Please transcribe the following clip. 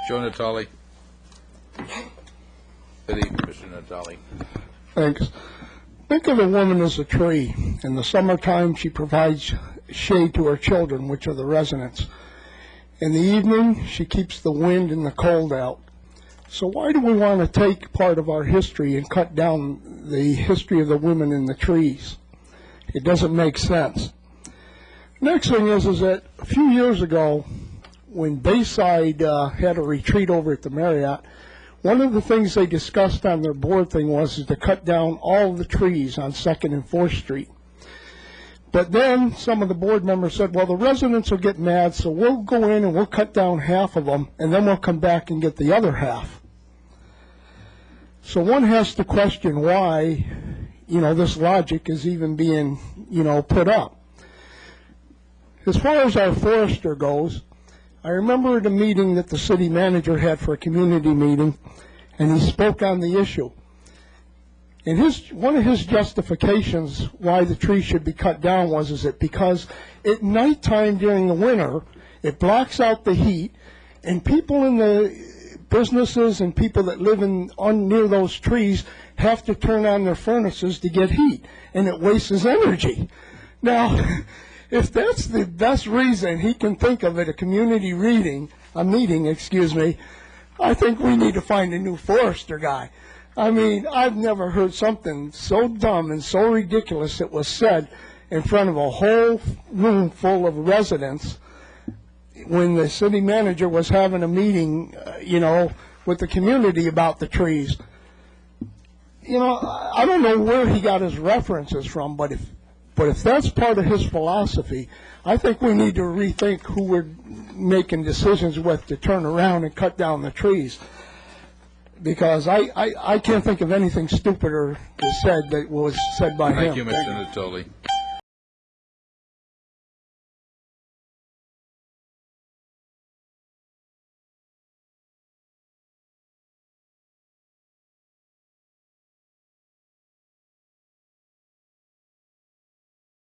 Joe Natoli. City Commissioner Natoli. Thanks. Think of a woman as a tree. In the summertime, she provides shade to her children, which are the residents. In the evening, she keeps the wind and the cold out. So why do we want to take part of our history and cut down the history of the women in the trees? It doesn't make sense. Next thing is that a few years ago, when Bayside had a retreat over at the Marriott, one of the things they discussed on their board thing was to cut down all the trees on 2nd and 4th Street. But then some of the board members said, well, the residents will get mad, so we'll go in and we'll cut down half of them, and then we'll come back and get the other half. So one has to question why, this logic is even being, put up. As far as our forester goes, I remember at a meeting that the city manager had for a community meeting, and he spoke on the issue. And one of his justifications why the tree should be cut down was that because at nighttime during the winter, it blocks out the heat, and people in the businesses and people that live near those trees have to turn on their furnaces to get heat, and it wastes energy. Now, if that's the best reason he can think of at a community meeting, I think we need to find a new forester guy. I mean, I've never heard something so dumb and so ridiculous that was said in front of a whole room full of residents when the city manager was having a meeting, with the community about the trees. I don't know where he got his references from, but if that's part of his philosophy, I think we need to rethink who we're making decisions with to turn around and cut down the trees. Because I can't think of anything stupider said that was said by him. Thank you, Mr. Natoli.